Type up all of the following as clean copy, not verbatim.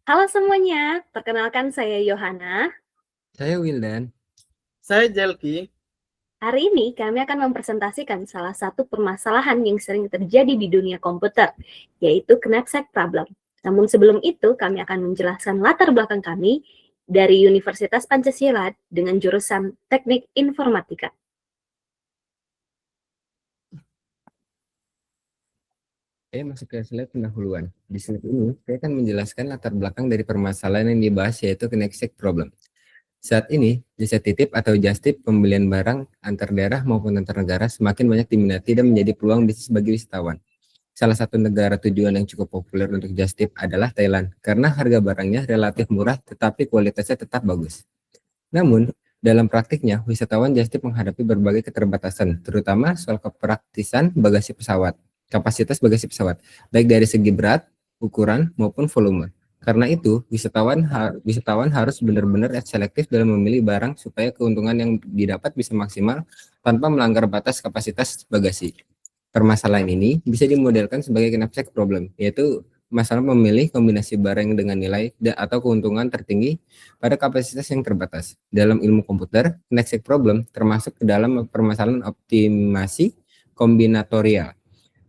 Halo semuanya, perkenalkan saya Yohana. Saya Wildan. Saya Jelki. Hari ini kami akan mempresentasikan salah satu permasalahan yang sering terjadi di dunia komputer, yaitu knapsack problem. Namun sebelum itu, kami akan menjelaskan latar belakang kami dari Universitas Pancasila dengan jurusan Teknik Informatika. Saya masuk ke slide pendahuluan. Di slide ini, saya akan menjelaskan latar belakang dari permasalahan yang dibahas, yaitu knapsack problem. Saat ini, jasa titip atau just tip pembelian barang antar daerah maupun antar negara semakin banyak diminati dan menjadi peluang bisnis bagi wisatawan. Salah satu negara tujuan yang cukup populer untuk just tip adalah Thailand, karena harga barangnya relatif murah tetapi kualitasnya tetap bagus. Namun, dalam praktiknya, wisatawan just tip menghadapi berbagai keterbatasan, terutama soal kepraktisan bagasi pesawat, kapasitas bagasi pesawat, baik dari segi berat, ukuran, maupun volume. Karena itu, wisatawan harus benar-benar selektif dalam memilih barang supaya keuntungan yang didapat bisa maksimal tanpa melanggar batas kapasitas bagasi. Permasalahan ini bisa dimodelkan sebagai knapsack problem, yaitu masalah memilih kombinasi barang dengan nilai atau keuntungan tertinggi pada kapasitas yang terbatas. Dalam ilmu komputer, knapsack problem termasuk ke dalam permasalahan optimasi kombinatorial.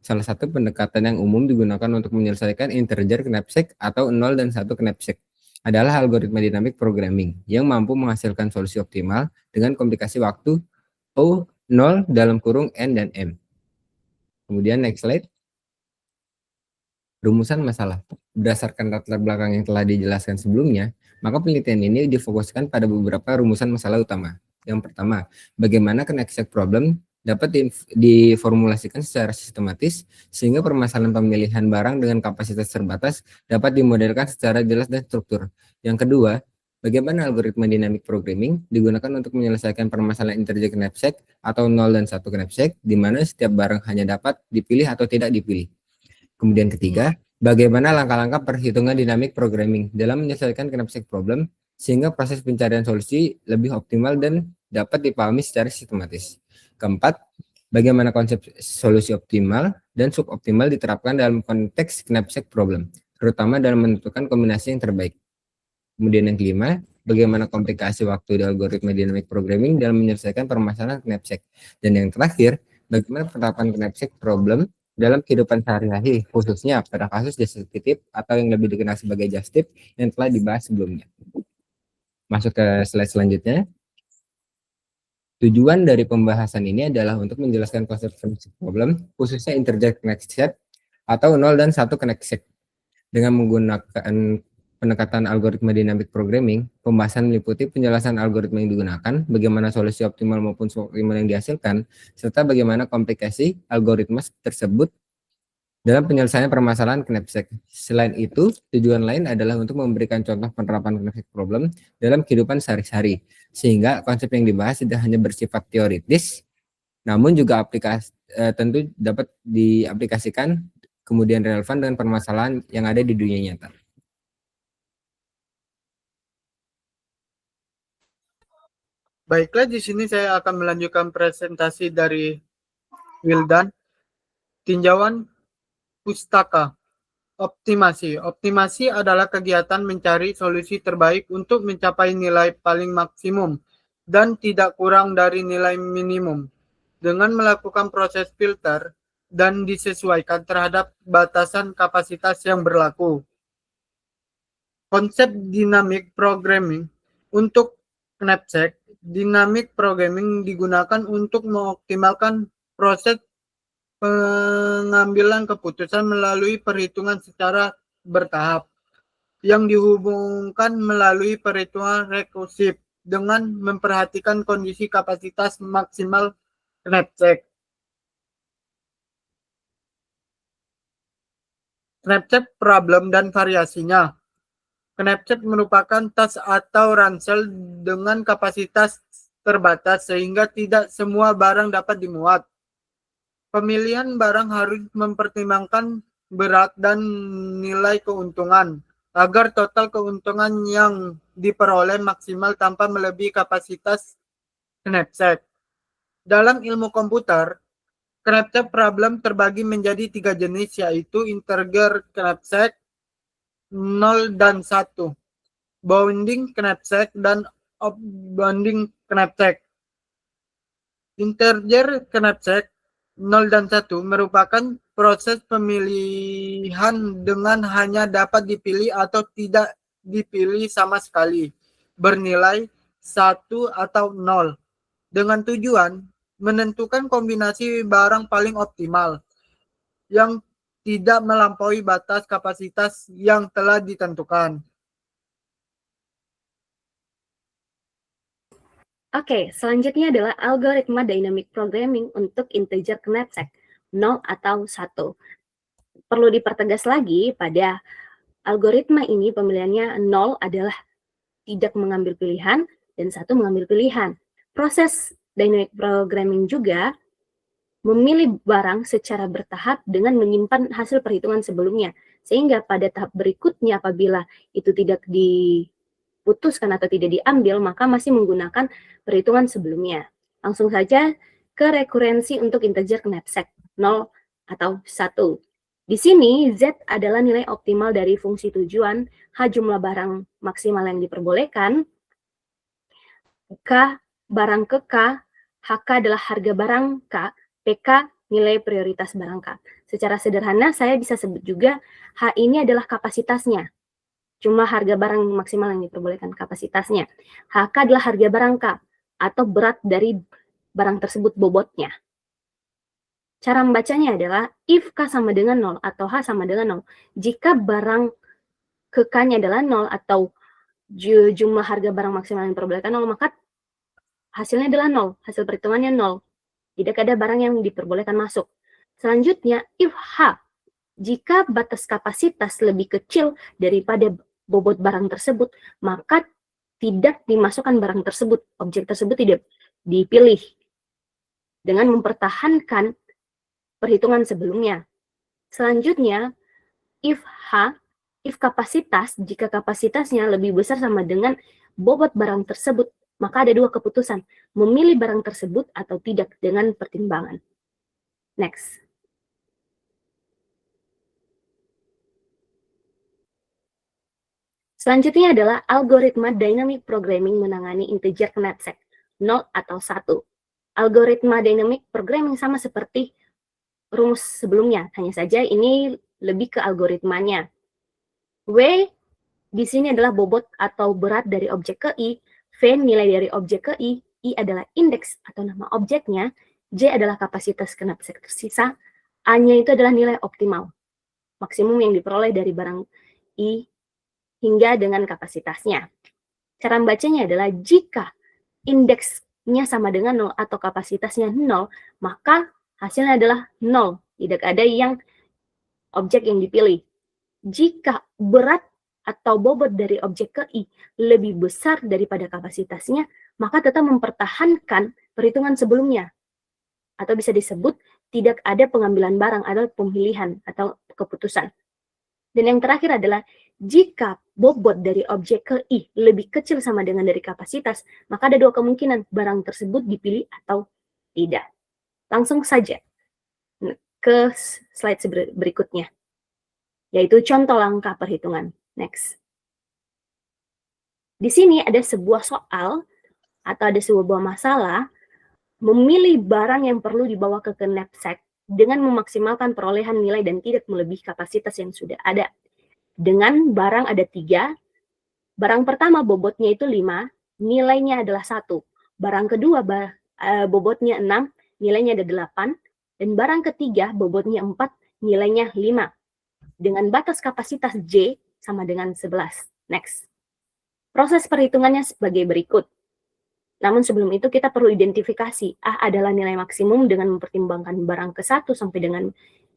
Salah satu pendekatan yang umum digunakan untuk menyelesaikan integer knapsack atau 0 dan 1 knapsack adalah algoritma dinamik programming yang mampu menghasilkan solusi optimal dengan komplikasi waktu O 0 dalam kurung N dan M. Kemudian next slide. Rumusan masalah. Berdasarkan latar belakang yang telah dijelaskan sebelumnya, maka penelitian ini difokuskan pada beberapa rumusan masalah utama. Yang pertama, bagaimana knapsack problem dapat diformulasikan secara sistematis sehingga permasalahan pemilihan barang dengan kapasitas terbatas dapat dimodelkan secara jelas dan struktur. Yang kedua, bagaimana algoritma dinamik programming digunakan untuk menyelesaikan permasalahan integer knapsack atau 0 dan 1 knapsack, di mana setiap barang hanya dapat dipilih atau tidak dipilih. Kemudian ketiga, bagaimana langkah-langkah perhitungan dinamik programming dalam menyelesaikan knapsack problem sehingga proses pencarian solusi lebih optimal dan dapat dipahami secara sistematis. Keempat, bagaimana konsep solusi optimal dan suboptimal diterapkan dalam konteks knapsack problem, terutama dalam menentukan kombinasi yang terbaik. Kemudian yang kelima, bagaimana komplikasi waktu di algoritma dinamik programming dalam menyelesaikan permasalahan knapsack. Dan yang terakhir, bagaimana penerapan knapsack problem dalam kehidupan sehari-hari, khususnya pada kasus jasa titip atau yang lebih dikenal sebagai just tip yang telah dibahas sebelumnya. Masuk ke slide selanjutnya. Tujuan dari pembahasan ini adalah untuk menjelaskan konsep knapsack problem, khususnya integer knapsack atau 0 dan 1 knapsack. Dengan menggunakan pendekatan algoritma dinamik programming, pembahasan meliputi penjelasan algoritma yang digunakan, bagaimana solusi optimal maupun suboptimal yang dihasilkan, serta bagaimana komplikasi algoritma tersebut dalam penyelesaian permasalahan knapsack. Selain itu, tujuan lain adalah untuk memberikan contoh penerapan knapsack problem dalam kehidupan sehari-hari, sehingga konsep yang dibahas tidak hanya bersifat teoritis, namun juga tentu dapat diaplikasikan kemudian relevan dengan permasalahan yang ada di dunia nyata. Baiklah, di sini saya akan melanjutkan presentasi dari Wildan. Tinjauan pustaka. Optimasi. Optimasi adalah kegiatan mencari solusi terbaik untuk mencapai nilai paling maksimum dan tidak kurang dari nilai minimum dengan melakukan proses filter dan disesuaikan terhadap batasan kapasitas yang berlaku. Konsep dynamic programming untuk knapsack. Dynamic programming digunakan untuk mengoptimalkan proses pengambilan keputusan melalui perhitungan secara bertahap yang dihubungkan melalui perhitungan rekursif dengan memperhatikan kondisi kapasitas maksimal knapsack. Knapsack problem dan variasinya. Knapsack merupakan tas atau ransel dengan kapasitas terbatas sehingga tidak semua barang dapat dimuat. Pemilihan barang harus mempertimbangkan berat dan nilai keuntungan agar total keuntungan yang diperoleh maksimal tanpa melebihi kapasitas knapsack. Dalam ilmu komputer, knapsack problem terbagi menjadi 3 jenis, yaitu integer knapsack, 0 dan 1. Bounding knapsack dan off-bounding knapsack. Integer knapsack 0 dan 1 merupakan proses pemilihan dengan hanya dapat dipilih atau tidak dipilih sama sekali, bernilai 1 atau 0, dengan tujuan menentukan kombinasi barang paling optimal yang tidak melampaui batas kapasitas yang telah ditentukan. Oke, selanjutnya adalah algoritma dynamic programming untuk integer knapsack 0 atau 1. Perlu dipertegas lagi pada algoritma ini pemilihannya 0 adalah tidak mengambil pilihan dan 1 mengambil pilihan. Proses dynamic programming juga memilih barang secara bertahap dengan menyimpan hasil perhitungan sebelumnya. Sehingga pada tahap berikutnya apabila itu tidak diputuskan atau tidak diambil, maka masih menggunakan perhitungan sebelumnya. Langsung saja ke rekurensi untuk integer knapsack 0 atau 1. Di sini Z adalah nilai optimal dari fungsi tujuan, H jumlah barang maksimal yang diperbolehkan, K barang ke K, HK adalah harga barang K, PK nilai prioritas barang K. Secara sederhana saya bisa sebut juga H ini adalah kapasitasnya. Jumlah harga barang maksimal yang diperbolehkan kapasitasnya. HK adalah harga barang K atau berat dari barang tersebut bobotnya. Cara membacanya adalah if K sama dengan 0 atau H sama dengan 0. Jika barang ke K-nya adalah 0 atau jumlah harga barang maksimal yang diperbolehkan 0, maka hasilnya adalah 0. Hasil perhitungannya 0. Tidak ada barang yang diperbolehkan masuk. Selanjutnya, if H, jika batas kapasitas lebih kecil daripada bobot barang tersebut, maka tidak dimasukkan barang tersebut. Objek tersebut tidak dipilih dengan mempertahankan perhitungan sebelumnya. Selanjutnya, if H, if kapasitas, jika kapasitasnya lebih besar sama dengan bobot barang tersebut, maka ada dua keputusan, memilih barang tersebut atau tidak dengan pertimbangan. Next. Selanjutnya adalah algoritma dynamic programming menangani integer knapsack 0 atau 1. Algoritma dynamic programming sama seperti rumus sebelumnya, hanya saja ini lebih ke algoritmanya. W di sini adalah bobot atau berat dari objek ke I, V nilai dari objek ke I adalah indeks atau nama objeknya, J adalah kapasitas knapsack tersisa, A-nya itu adalah nilai optimal, maksimum yang diperoleh dari barang I hingga dengan kapasitasnya. Cara membacanya adalah jika indeksnya sama dengan 0 atau kapasitasnya 0, maka hasilnya adalah 0. Tidak ada yang objek yang dipilih. Jika berat atau bobot dari objek ke I lebih besar daripada kapasitasnya, maka tetap mempertahankan perhitungan sebelumnya. Atau bisa disebut tidak ada pengambilan barang atau pemilihan atau keputusan. Dan yang terakhir adalah jika bobot dari objek ke I lebih kecil sama dengan dari kapasitas, maka ada dua kemungkinan barang tersebut dipilih atau tidak. Langsung saja ke slide berikutnya, yaitu contoh langkah perhitungan. Next. Di sini ada sebuah soal atau ada sebuah masalah memilih barang yang perlu dibawa ke knapsack dengan memaksimalkan perolehan nilai dan tidak melebihi kapasitas yang sudah ada. Dengan barang ada 3, barang pertama bobotnya itu 5, nilainya adalah 1. Barang kedua bobotnya 6, nilainya ada 8. Dan barang ketiga bobotnya 4, nilainya 5. Dengan batas kapasitas J sama dengan 11. Next. Proses perhitungannya sebagai berikut. Namun sebelum itu kita perlu identifikasi A adalah nilai maksimum dengan mempertimbangkan barang ke 1 sampai dengan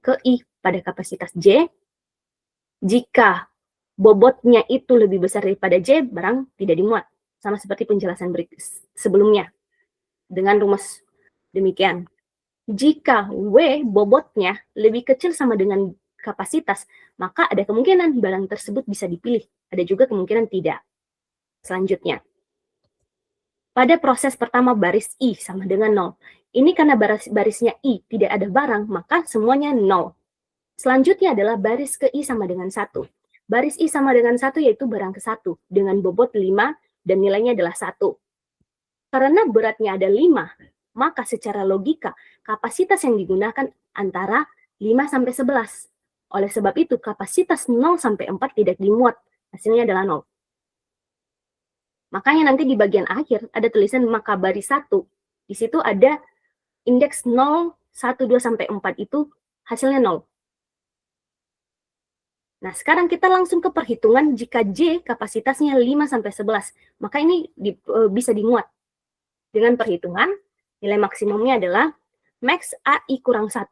ke I pada kapasitas J. Jika bobotnya itu lebih besar daripada J, barang tidak dimuat. Sama seperti penjelasan sebelumnya. Dengan rumus demikian. Jika W bobotnya lebih kecil sama dengan kapasitas, maka ada kemungkinan barang tersebut bisa dipilih. Ada juga kemungkinan tidak. Selanjutnya. Pada proses pertama baris I sama dengan 0. Ini karena barisnya I tidak ada barang, maka semuanya 0. Selanjutnya adalah baris ke I sama dengan 1. Baris I sama dengan 1 yaitu barang ke-1 dengan bobot 5 dan nilainya adalah 1. Karena beratnya ada 5, maka secara logika kapasitas yang digunakan antara 5 sampai 11. Oleh sebab itu kapasitas 0 sampai 4 tidak dimuat, hasilnya adalah 0. Makanya nanti di bagian akhir ada tulisan maka baris 1. Di situ ada indeks 0, 1, 2 sampai 4 itu hasilnya 0. Nah, sekarang kita langsung ke perhitungan jika J kapasitasnya 5 sampai 11, maka ini bisa dimuat. Dengan perhitungan, nilai maksimumnya adalah max AI kurang 1,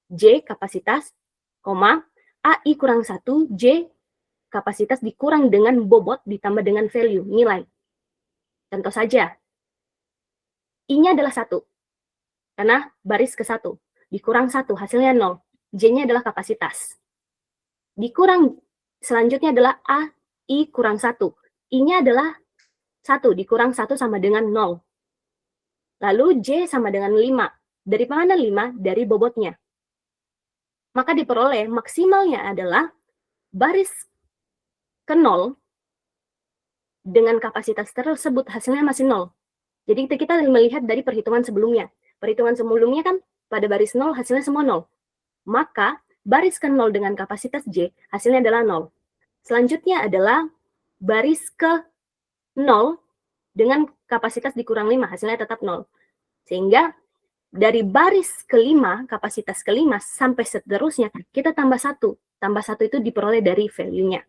J kapasitas, AI kurang 1, J kapasitas dikurang dengan bobot ditambah dengan value, nilai. Contoh saja, I-nya adalah 1, karena baris ke-1, dikurang 1, hasilnya 0, J-nya adalah kapasitas. Dikurang, selanjutnya adalah AI kurang 1, I-nya adalah 1, dikurang 1 sama dengan 0. Lalu J sama dengan 5. Dari mana 5? Dari bobotnya. Maka diperoleh maksimalnya adalah baris ke 0 dengan kapasitas tersebut hasilnya masih 0. Jadi kita melihat dari perhitungan sebelumnya. Perhitungan sebelumnya kan pada baris 0 hasilnya semua 0. Maka baris ke 0 dengan kapasitas J hasilnya adalah 0. Selanjutnya adalah baris ke 0 dengan kapasitas dikurang 5 hasilnya tetap 0. Sehingga dari baris kelima, kapasitas kelima, sampai seterusnya, kita tambah 1. Tambah 1 itu diperoleh dari value-nya.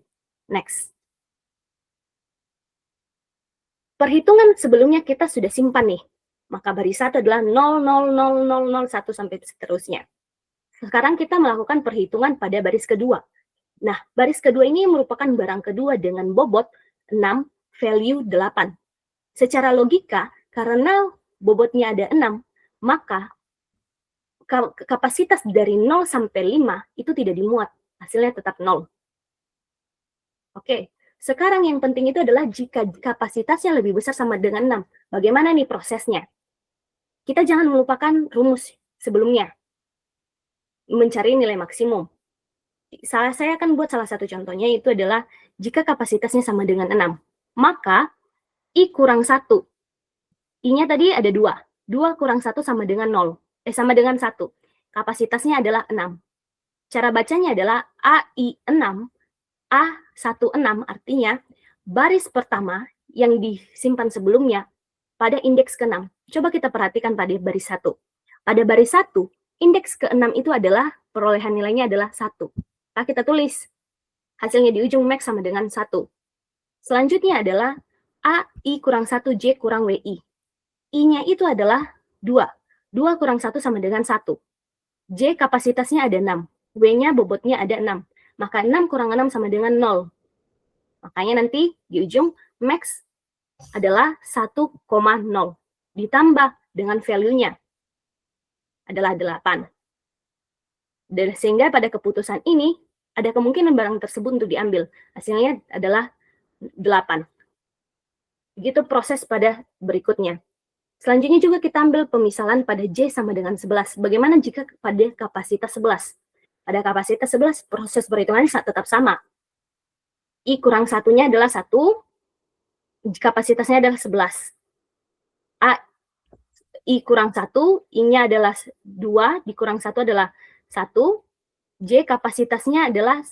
Next. Perhitungan sebelumnya kita sudah simpan nih. Maka baris 1 adalah 0,00001 sampai seterusnya. Sekarang kita melakukan perhitungan pada baris kedua. Nah, baris kedua ini merupakan barang kedua dengan bobot 6, value 8. Secara logika, karena bobotnya ada 6, maka kapasitas dari 0 sampai 5 itu tidak dimuat. Hasilnya tetap 0. Oke, sekarang yang penting itu adalah jika kapasitasnya lebih besar sama dengan 6. Bagaimana nih prosesnya? Kita jangan melupakan rumus sebelumnya. Mencari nilai maksimum. Saya akan buat salah satu contohnya, itu adalah jika kapasitasnya sama dengan 6. Maka I kurang 1. I-nya tadi ada 2. 2 kurang 1 sama dengan 0. Sama dengan 1. Kapasitasnya adalah 6. Cara bacanya adalah AI6, A16 artinya baris pertama yang disimpan sebelumnya pada indeks ke-6. Coba kita perhatikan pada baris 1. Pada baris 1, indeks ke-6 itu adalah perolehan nilainya adalah 1. Nah, kita tulis hasilnya di ujung max sama dengan 1. Selanjutnya adalah AI kurang 1, J kurang WI. I-nya itu adalah 2. 2 kurang 1 sama dengan 1. J kapasitasnya ada 6. W-nya bobotnya ada 6. Maka 6 kurang 6 sama dengan 0. Makanya nanti di ujung max adalah 1,0. Ditambah dengan value-nya adalah 8. Dan sehingga pada keputusan ini ada kemungkinan barang tersebut untuk diambil. Hasilnya adalah 8. Begitu proses pada berikutnya. Selanjutnya juga kita ambil pemisalan pada J sama dengan 11. Bagaimana jika pada kapasitas 11? Pada kapasitas 11, proses perhitungannya tetap sama. I kurang 1-nya adalah 1, kapasitasnya adalah 11. I kurang 1, I-nya adalah 2, dikurang 1 adalah 1. J kapasitasnya adalah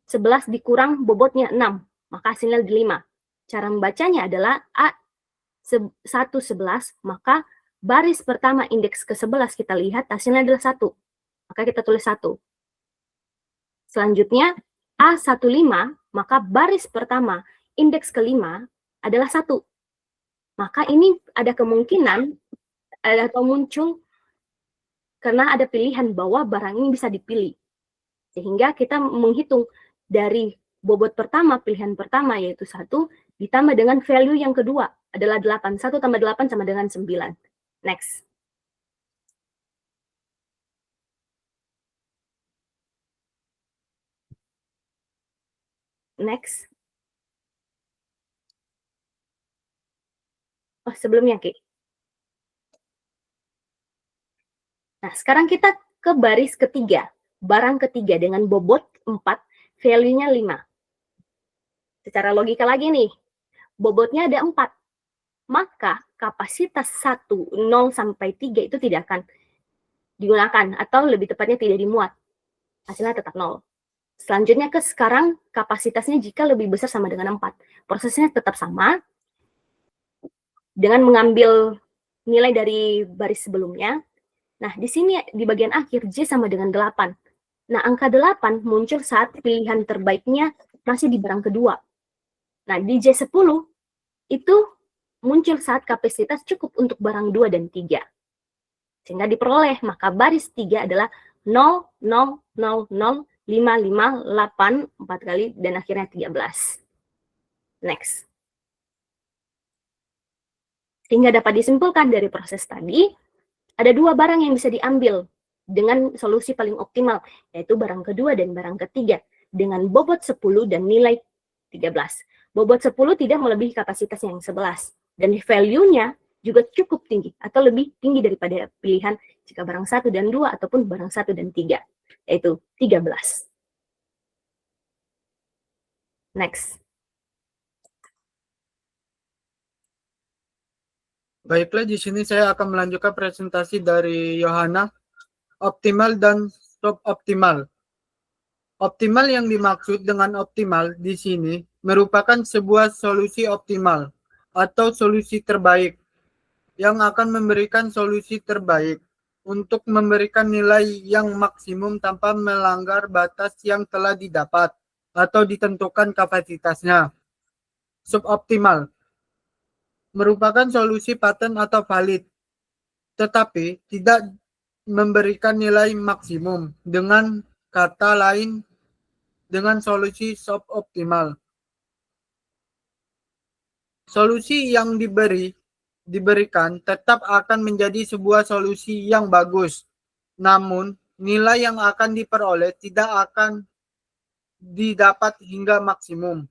11 dikurang bobotnya 6, maka hasilnya 5. Cara membacanya adalah A111, maka baris pertama indeks ke-11 kita lihat hasilnya adalah 1. Maka kita tulis 1. Selanjutnya A15, maka baris pertama indeks ke-5 adalah 1. Maka ini ada kemungkinan atau muncul karena ada pilihan bahwa barang ini bisa dipilih. Sehingga kita menghitung dari bobot pertama, pilihan pertama yaitu 1, ditambah dengan value yang kedua adalah 8. 1 tambah 8 sama dengan 9. Next. Next. Oh, sebelumnya, Ki. Nah, sekarang kita ke baris ketiga. Barang ketiga dengan bobot 4, value-nya 5. Secara logika lagi nih, bobotnya ada 4. Maka kapasitas 1, 0 sampai 3 itu tidak akan digunakan, atau lebih tepatnya tidak dimuat. Hasilnya tetap 0. Selanjutnya ke sekarang kapasitasnya jika lebih besar sama dengan 4. Prosesnya tetap sama, dengan mengambil nilai dari baris sebelumnya. Nah, di sini di bagian akhir J sama dengan 8. Nah, angka 8 muncul saat pilihan terbaiknya masih di barang kedua. Nah, di J10 itu muncul saat kapasitas cukup untuk barang 2 dan 3. Sehingga diperoleh, maka baris 3 adalah 0, 0, 0, 0, 5, 5, 8, 4 kali, dan akhirnya 13. Next. Sehingga dapat disimpulkan dari proses tadi, ada 2 barang yang bisa diambil dengan solusi paling optimal, yaitu barang kedua dan barang ketiga, dengan bobot 10 dan nilai 13. Bobot 10 tidak melebihi kapasitas yang 11, dan value-nya juga cukup tinggi, atau lebih tinggi daripada pilihan jika barang 1 dan 2, ataupun barang 1 dan 3, yaitu 13. Next. Baiklah, di sini saya akan melanjutkan presentasi dari Yohana, optimal dan suboptimal. Optimal yang dimaksud dengan optimal di sini merupakan sebuah solusi optimal atau solusi terbaik yang akan memberikan solusi terbaik untuk memberikan nilai yang maksimum tanpa melanggar batas yang telah didapat atau ditentukan kapasitasnya. Suboptimal merupakan solusi paten atau valid, tetapi tidak memberikan nilai maksimum. Dengan kata lain, dengan solusi suboptimal. Solusi yang diberikan tetap akan menjadi sebuah solusi yang bagus, namun nilai yang akan diperoleh tidak akan didapat hingga maksimum.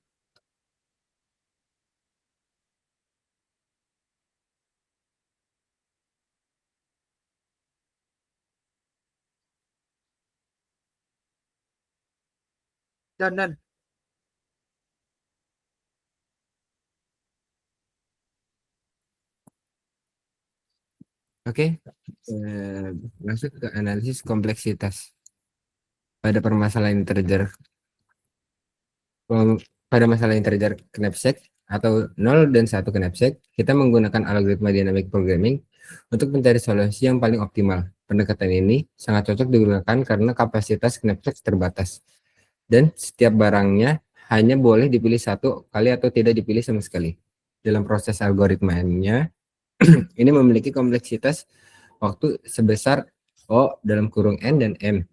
Dan Oke, masuk ke analisis kompleksitas pada permasalahan integer. Pada masalah integer knapsack atau 0 dan 1 knapsack, kita menggunakan algoritma dynamic programming untuk mencari solusi yang paling optimal. Pendekatan ini sangat cocok digunakan karena kapasitas knapsack terbatas, dan setiap barangnya hanya boleh dipilih satu kali atau tidak dipilih sama sekali. Dalam proses algoritmanya, ini memiliki kompleksitas waktu sebesar O dalam kurung N dan M.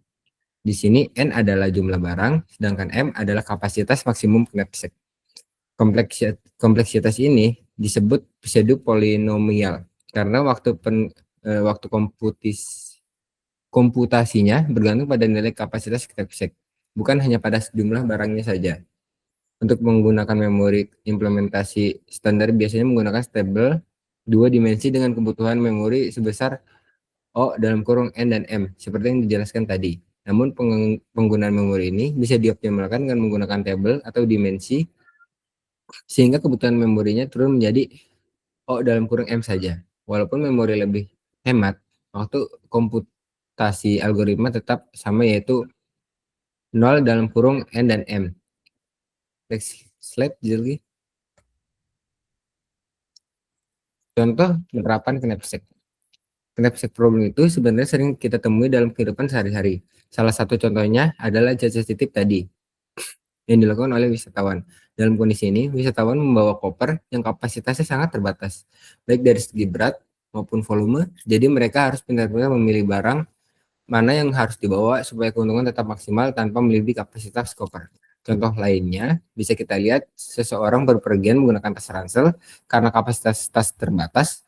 Di sini N adalah jumlah barang, sedangkan M adalah kapasitas maksimum knapsack. Kompleksitas ini disebut pseudo polinomial karena waktu komputasinya bergantung pada nilai kapasitas knapsack, bukan hanya pada jumlah barangnya saja. Untuk menggunakan memori implementasi standar biasanya menggunakan stable 2 dimensi dengan kebutuhan memori sebesar O dalam kurung N dan M, seperti yang dijelaskan tadi. Namun penggunaan memori ini bisa dioptimalkan dengan menggunakan tabel atau dimensi, sehingga kebutuhan memorinya turun menjadi O dalam kurung M saja. Walaupun memori lebih hemat, waktu komputasi algoritma tetap sama, yaitu 0 dalam kurung N dan M. Next slide, jadi contoh penerapan knapsack. Knapsack problem itu sebenarnya sering kita temui dalam kehidupan sehari-hari. Salah satu contohnya adalah jajah titip tadi yang dilakukan oleh wisatawan. Dalam kondisi ini, wisatawan membawa koper yang kapasitasnya sangat terbatas, baik dari segi berat maupun volume. Jadi mereka harus benar-benar memilih barang mana yang harus dibawa supaya keuntungan tetap maksimal tanpa melebihi kapasitas koper. Contoh lainnya, bisa kita lihat seseorang berpergian menggunakan tas ransel karena kapasitas tas terbatas.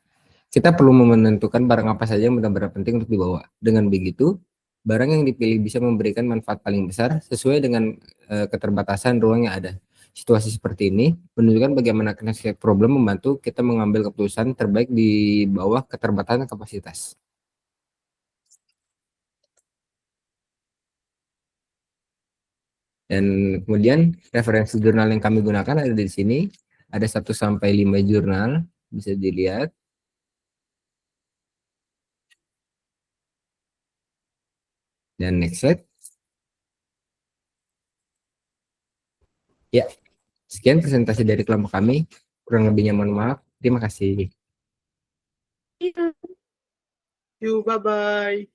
Kita perlu menentukan barang apa saja yang benar-benar penting untuk dibawa. Dengan begitu, barang yang dipilih bisa memberikan manfaat paling besar sesuai dengan keterbatasan ruang yang ada. Situasi seperti ini menunjukkan bagaimana knapsack problem membantu kita mengambil keputusan terbaik di bawah keterbatasan kapasitas. Dan kemudian referensi jurnal yang kami gunakan ada di sini. Ada 1 sampai 5 jurnal, bisa dilihat. Dan next slide. Ya, sekian presentasi dari kelompok kami. Kurang lebihnya mohon maaf. Terima kasih. You, bye-bye.